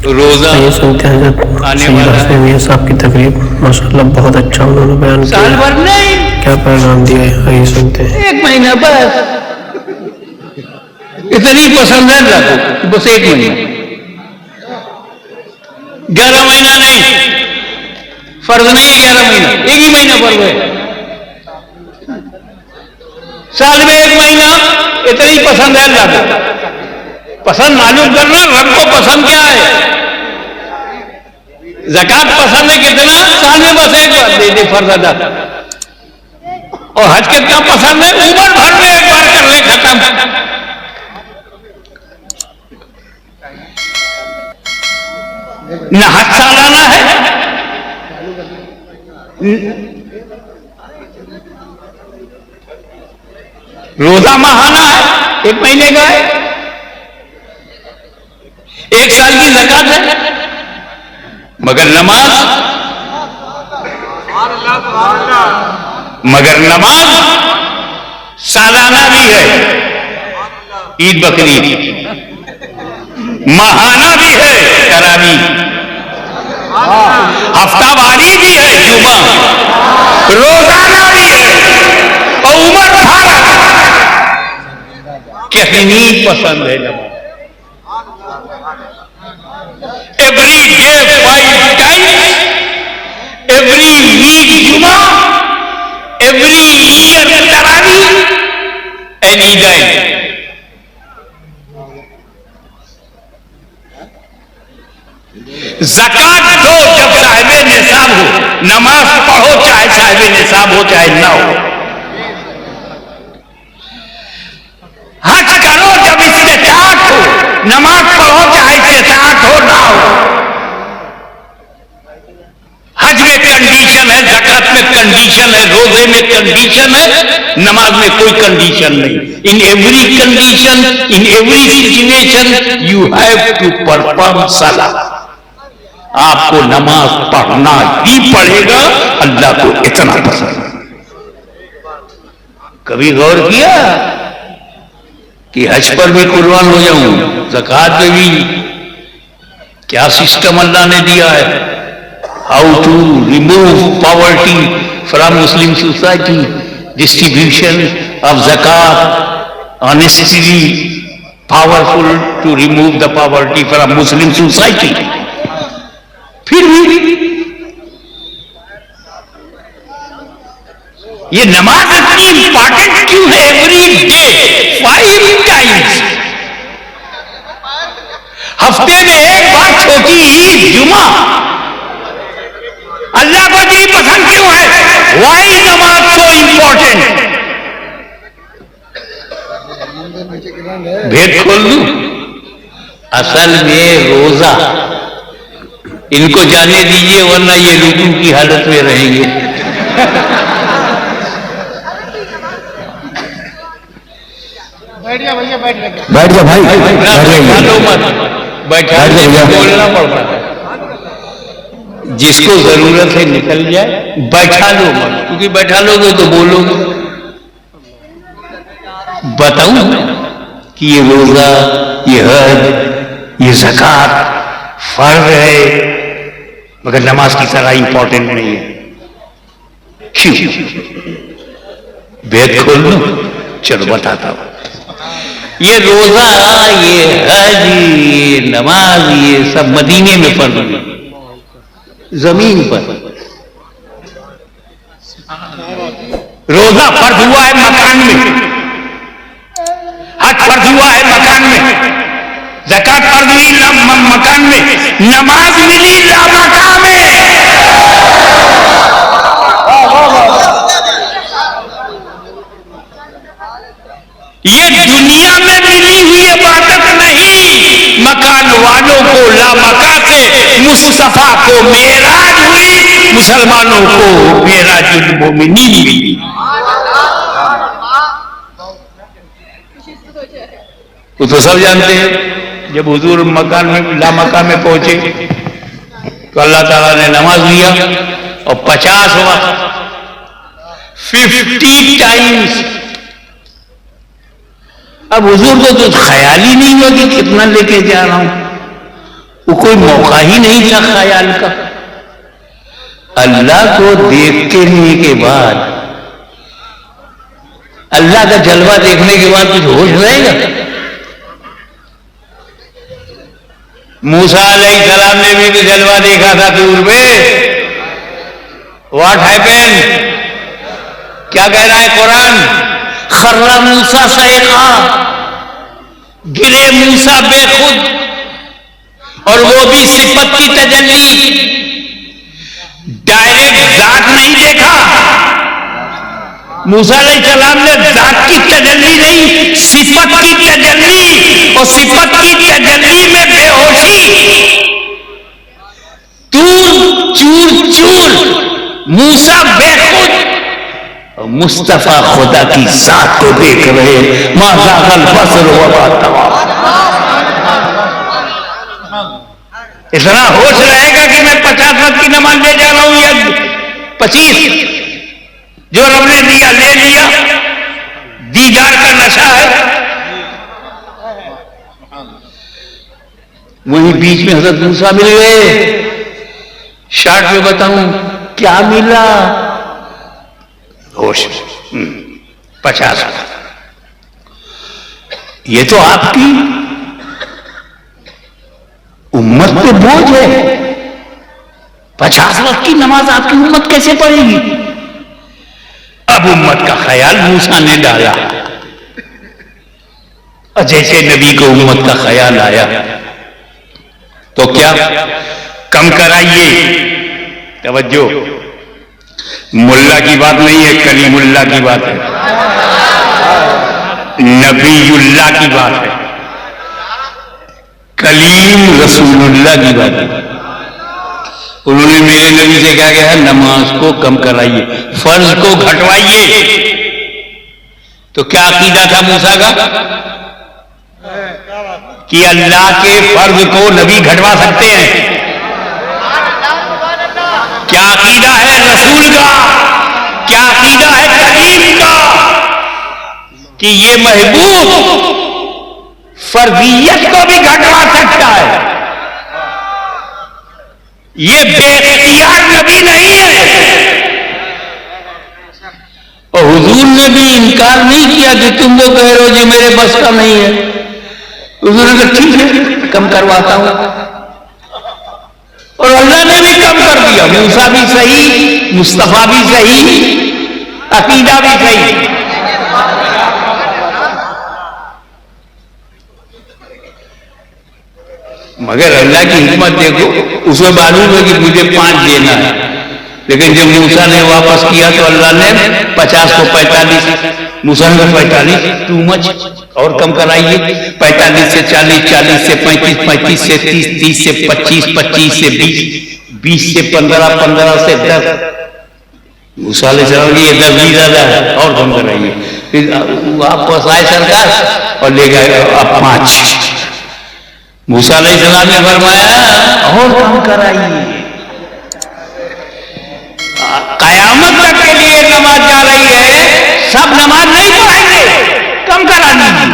रोजा ये सुनते हैं हज़रत आने सैयद वाला है। हसन मियां साहब की तकरीब, माशाअल्लाह बहुत अच्छा उन्होंने बयान साल किया। भर नहीं, क्या पैगाम दिया है, आइए सुनते हैं। 1 महीना बस। इतनी पसंद है अल्लाह को कि बस 1 महीना, 11 महीना नहीं, फर्ज नहीं है 11 महीना, 1 ही महीना फर्ज है। साल में 1 महीना, इतनी पसंद है अल्लाह को। पसंद मालूम करना, रब को पसंद क्या है। ज़कात पसंद है कितना, साल में बस 1 बार दे दे फर्ज अदा। और हज कितना पसंद है, उम्र भर में 1 बार कर ले, खत्म। न हज सालाना है, रोजा महाना है, 1 महीने का है, 1 साल की ज़कात है। मगर नमाज सालाना भी है, ईद बकरीद, महाना भी है, तरावी, हफ्तावारी भी है, जुमा, रोजाना भी है, और उम्र भर कितनी पसंद है नमाज। Every day 5 times, every week जुमा, एवरी ईयर तरावी एंड ईदाइन। ज़कात दो जब साहिबे निसाब हो, नमाज पढ़ो चाहे साहिबे निसाब हो चाहे ना हो। हज करो जब इस्तिताअत हो, नमाज पढ़ो चाहे इस्तिताअत हो ना हो। हज में कंडीशन है, ज़कात में कंडीशन है, रोजे में कंडीशन है, नमाज में कोई कंडीशन नहीं। In every condition, in every situation you have to perform सलाह। आपको नमाज पढ़ना ही पड़ेगा, अल्लाह को इतना पसंद। कभी गौर किया कि हज पर भी कुर्बान हो जाऊं, ज़कात में भी क्या सिस्टम अल्लाह ने दिया है। How to remove poverty from Muslim society, distribution of ज़कात, honestly powerful to remove the poverty from Muslim society. फिर भी ये नमाज इतनी इंपॉर्टेंट क्यों है। एवरी डे 5 टाइम्स, हफ्ते में 1 बार छोटी ईद जुमा, अल्लाह को इतनी पसंद क्यों है। वाई नमाज सो इंपॉर्टेंट। भेद खोल दूं, असल में रोजा, इनको जाने दीजिए वरना ये रुकू की हालत में रहेंगे। बैठ जा भैया, बैठ जा भाई, बैठा लो मत, बैठा बोलना पड़ता है। जिसको जरूरत है निकल जाए, बैठा लो मत, क्योंकि बैठा लोगे तो बोलोगे। बताऊं कि ये रोजा, ये हज, ये ज़कात फर्ज है, मगर नमाज की तरह इंपॉर्टेंट नहीं है। क्यों? भेद खोल लो, चलो बताता हूं। ये रोजा, ये हज, ये नमाज, ये सब मदीने में फर्ज है, जमीन पर। रोजा फर्ज हुआ है मकान में, हज फर्ज हुआ है मकान में, ज़कात फर्ज हुई मकान में, नमाज मिली लामका में। ये दुनिया में मिली हुई इबादत नहीं, मकान वालों को लामका से मुस्तफा को मेराज हुई, मुसलमानों को मेराजुल मोमिनीन मिली। तो सब जानते हैं, जब हुजूर मकान में लामका में पहुंचे तो अल्लाह ताला ने नमाज लिया और 50 हुआ, 50 टाइम्स। अब हुजूर को तो ख्याल ही नहीं हुआ कि कितना लेके जा रहा हूं, वो कोई मौका ही नहीं था ख्याल का। अल्लाह को देखने के बाद, अल्लाह का जलवा देखने के बाद कुछ होश रहेगा? मूसा अलैहिस्सलाम ने भी तो जलवा देखा था दूर में। What happened? क्या कह रहा है कुरान? खर्रा मूसा सैक़ा, गिरे मूसा बेखुद, और वो भी सिफत की तजल्ली, डायरेक्ट जात नहीं देखा। मूसा अलैहिस्सलाम ने जात की तजल्ली नहीं, सिफत की तजल्ली, और सिफत की तजल्ली में बेहोशी, तूर चूर चूर, मूसा बेखुद, और मुस्तफा खुदा की जात को देख रहे। माज़ाग़ल बसर वमा तग़ा। इतना होश रहेगा कि मैं 50 वक्त की नमाज ले जा रहा हूं या 25? जो रब ने दिया ले लिया, दीदार का नशा है। वहीं बीच में हजरत मूसा मिल गए। शार्ट में बताऊं क्या मिला? होश। 50। ये तो आपकी उम्मत पे बोझ है। 50 वक्त की नमाज आपकी उम्मत कैसे पढ़ेगी? अब उम्मत का ख्याल मूसा ने डाला, और जैसे नबी को उम्मत का ख्याल आया तो क्या कम कराइए। तवज्जो, मुल्ला की बात नहीं है, कलीमुल्लाह की बात है, नबीयुल्लाह की बात है, कलीम रसूलुल्लाह की बात है। उन्होंने मेरे नबी से क्या कहा? नमाज को कम कराइए, फर्ज को घटवाइए। तो क्या अकीदा था मूसा का? कि अल्लाह के फर्ज को नबी घटवा सकते हैं। क्या अकीदा है रसूल का? क्या अकीदा है कलीम का? कि ये महबूब फर्जियत को भी घटवा सकता है। ये बेख्तियार नबी नहीं है। और हुजूर ने भी इनकार नहीं किया कि तुम वो कह रहे हो जी मेरे बस का नहीं है। हुजूर ने कहा ठीक है, कम करवाता हूं। और अल्लाह ने भी कम कर दिया। मूसा भी सही, मुस्तफा भी सही, अकीदा भी सही। मगर अल्लाह की हिकमत देखो, उसे मालूम है कि मुझे 5 देना है, लेकिन जब मूसा ने वापस किया तो अल्लाह ने 50 को 45, मूसा ने 45 टू मच, और कम कराइए। 45 से 40, 40 से 35, 35 से 30, 30 से 25, 25 से 20, 20 से 15, 15 से 10। मूसा अलैहिस्सलाम ये 10 भी ज्यादा है, और कम कराइए। फिर वापस आए सरकार और ले गए अब 5। मूसा अलैहिस्सलाम ने फरमाया और कम कराइए। कयामत तक के लिए नमाज जा रही है, सब नमाज नहीं पढ़ेंगे, कम करा दीजिए।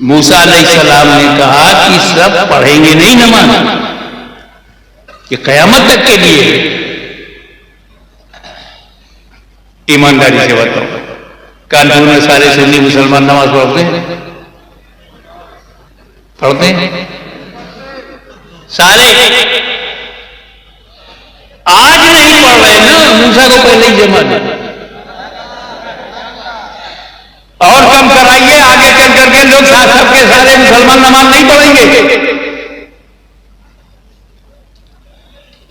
मूसा अलैहिस्सलाम ने कहा कि सब पढ़ेंगे नहीं नमाज, ये कयामत तक के लिए। ईमानदारी से बताओ, कानपुर में सारे सुन्नी मुसलमान नमाज पढ़ते हैं? पढ़ते हैं सारे? आज नहीं पढ़ रहे ना, मूसा को पहले ही जमा दे। और कम कराइए, आगे चल करके लोग सबके सारे मुसलमान नमाज नहीं पढ़ेंगे।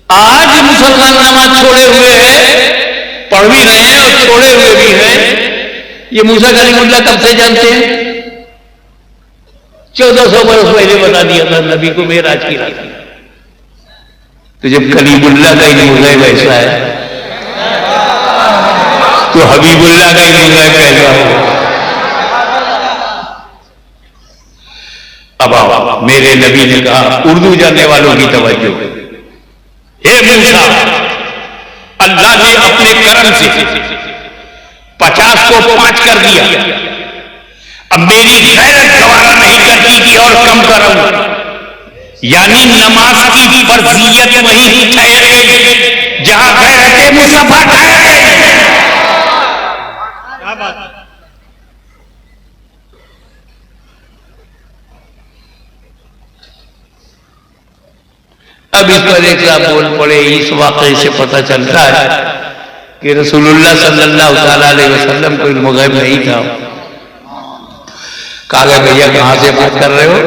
आज मुसलमान नमाज छोड़े हुए हैं, पढ़ भी रहे हैं और छोड़े हुए भी हैं। ये मूसा कलीमुल्लाह कब से जानते हैं? 1400 बरस पहले बता दिया था नबी को मेराज की रात। तो जब कलीमुल्लाह का इल्म वैसा है तो हबीबुल्लाह का इल्म कैसा हो? अब आओ, मेरे नबी ने कहा, उर्दू जानने वालों की तवज्जो, हे मूसा, अल्लाह ने अपने करम से 50 को 5 कर दिया। अब मेरी गैरत गवारा नहीं करती कि और कम करूं। यानी नमाज की फर्जियत वहीं ठहर गई जहां गैरत मुस्तफा ठहर गई। क्या बात है। अब इस पर एक साहब बोल पड़े। इस वाक़े से पता चलता है कि रसूलुल्लाह सल्लल्लाहु ताला अलैहि वसल्लम को इल्म गैब नहीं था। कहा भैया कहां से बात कर रहे हो?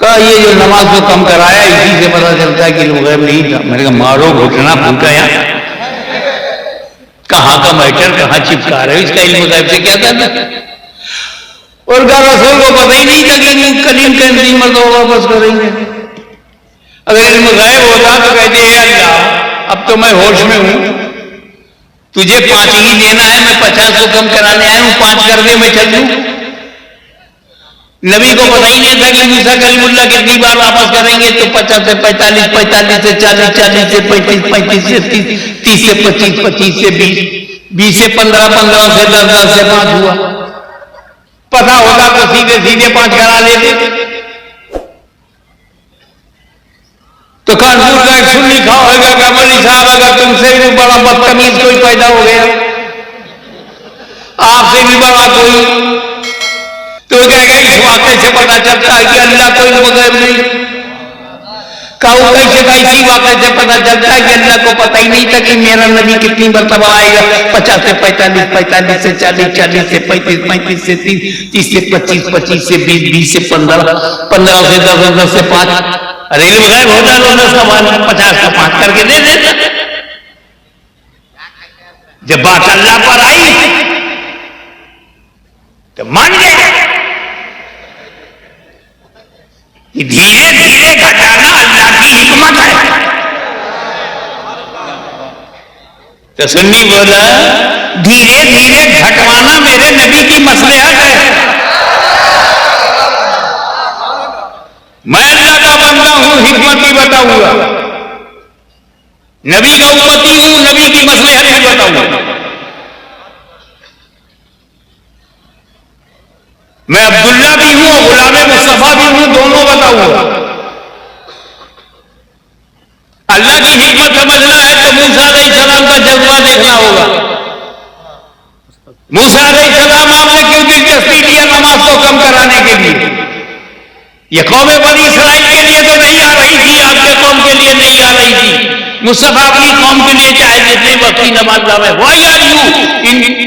कहा ये जो नमाज को कम कराया इसी से पता चलता है कि इल्म गैब नहीं था। मैंने कहा मारो घुटना फूका यार, कहां का मैटर कहां चिपका रहे हो, इसका इल्म गैब से क्या करना। और कहा रसूल को पता ही नहीं था कि करीम का अंतिम मर्तबा वापस करेंगे। अगर इल्म गैब होता तो कहते हैं अल्लाह अब तो मैं होश में हूं, तुझे 5 ही देना है, मैं 50 को कम कराने आया हूं, 5 कर दे मैं चल दूं। नबी को पता ही नहीं था कि मूसा कलीमुल्लाह कितनी बार वापस करेंगे। तो 50 से 45, 45 से 40, 40 से 35, 35 से 30, 30 से 25, 25 से 20, 20 से 15, 15 से 10, 10 से 5 हुआ। पता होता तो सीधे सीधे 5 करा लेते। तो कानपुर का एक सुन्नी लिखा होगा कि मौलवी साहब अगर तुमसे भी बड़ा बदतमीज कोई पैदा हो गया, आपसे भी बड़ा कोई, तो कहेगा इस वाक़े से पता चलता है कि अल्लाह कोई गैब नहीं। कहूँ कैसे कैसी वाक़े से पता चलता है कि अल्लाह को पता ही नहीं था कि मेरा नबी कितनी मरतबा आएगा। 50 से 45, 45 से 40, 40 से 35, 35 से 30, 30 से 25, 25 से 20, 20 से 15, 15 से 10, 10 से 5। अरे इल्म गैब होता तो 10 का 50 का 5 करके दे देता। जब बात अल्लाह पर आई तो मान गया कि धीरे धीरे घटाना अल्लाह की हिकमत है। तो सुन्नी बोला धीरे धीरे घटवाना मेरे नबी की मसलहत है। मैं अल्लाह का बंदा हूं, हिकमत भी बताऊंगा, नबी का उम्मती हूं, नबी की मसलहत भी बताऊंगा। मैं अब्दुल्ला भी हूं, गुलाम मुस्तफा भी हूं, दोनों बताऊंगा। अल्लाह की हिकमत समझना है तो मूसा अलैहिस्सलाम का जज्बा देखना होगा। मूसा अलैहिस्सलाम आपने क्यों दिलचस्पी लिया नमाज को कम कराने के लिए? ये कौम बनी इस्राइल के लिए तो नहीं आ रही थी, आपके कौम के लिए नहीं आ रही थी। मुस्तफा अपनी कौम के लिए चाहे जितने वक्त की नमाज लावे। Why are you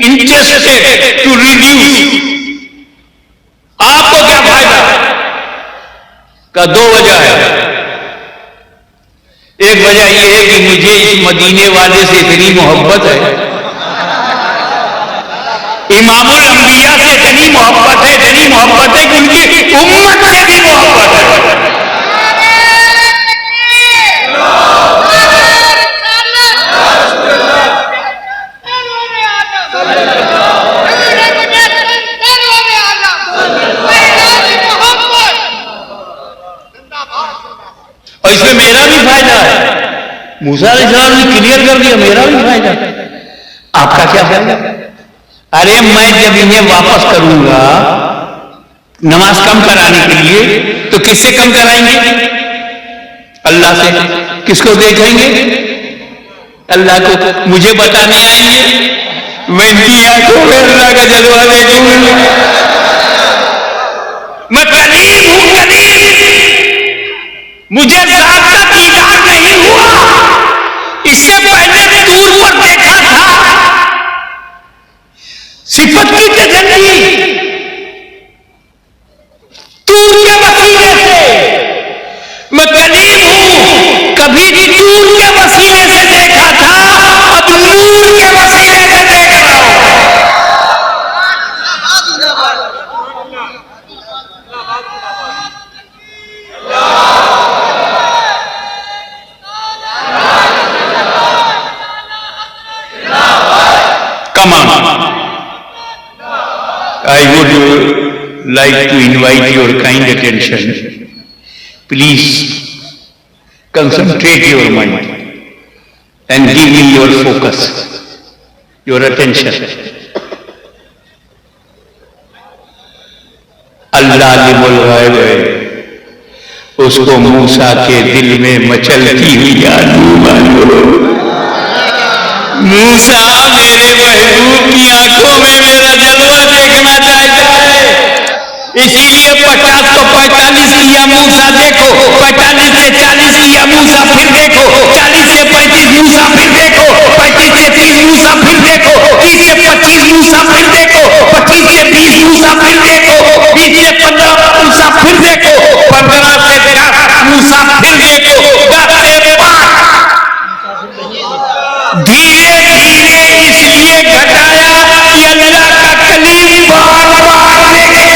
interested to reduce? आपको क्या फायदा? का 2 वजह है। एक वजह यह है कि मुझे इस मदीने वाले से इतनी मोहब्बत है, इमामुल अंबिया से इतनी मोहब्बत है, इतनी मोहब्बत है कि उनकी उम्मत से भी मोहब्बत है। और इसमें मेरा भी फायदा है। मूसा अलैहिस्सलाम ने क्लियर कर दिया मेरा भी फायदा है। आपका क्या फायदा? अरे मैं जब इन्हें वापस करूंगा नमाज कम कराने के लिए तो किससे कम कराएंगे? अल्लाह से। किसको देखेंगे? अल्लाह को। मुझे बताने आएंगे, मैं इनकी आंखों में अल्लाह का जलवा देखूंगा। मैं कलीम हूं, कलीम। मुझे जात का दीदार नहीं हुआ। इससे पहले दूर पर देखा था सिफत की तजल्ली दूर के वसीले से। मैं कलीम हूं, कभी भी दूर के वसीले से देखा था, अब नूर के वसीले से देख रहा हूं। Come on. I would like to invite your kind attention. Please concentrate your mind and give me your focus, your attention. अल्लाह अलीमुल गैब है, उसको मूसा के दिल में मचलती हुई आलू मानो। मूसा मेरे महबूब की आंखों में मेरा जलवा देखना चाहता है, इसीलिए 50 को 45 किया मूसा देखो, 45 से 40 किया मूसा फिर देखो, 40 से 35 मूसा फिर देखो, 35 से 30 मूसा फिर देखो, 30 से 25 मूसा फिर देखो, 25 से 20 मूसा फिर देखो, 20 से 15 मूसा फिर देखो, 15 से 10 मूसा फिर देखो, 10 से 5 धीरे धीरे इसलिए घटाया कि अल्लाह का कलीम बार बार देखे।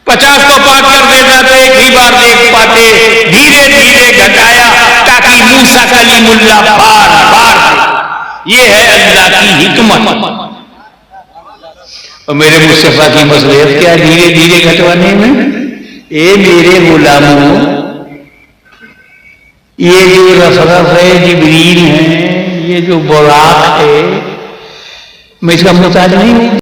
50 को पार कर देता तो एक ही बार देख पाते, धीरे धीरे घटाया ताकि मूसा कलीमुल्लाह बार बार देखे। ये है अल्लाह की हिकमत। और मेरे मुस्तफा की मसलियत क्या धीरे धीरे घटवाने में? ए मेरे गुलामों, ये जो रफरफ है, जिब्रील है, ये जो बुराक है, मैं इसका मोहताज नहीं हूं।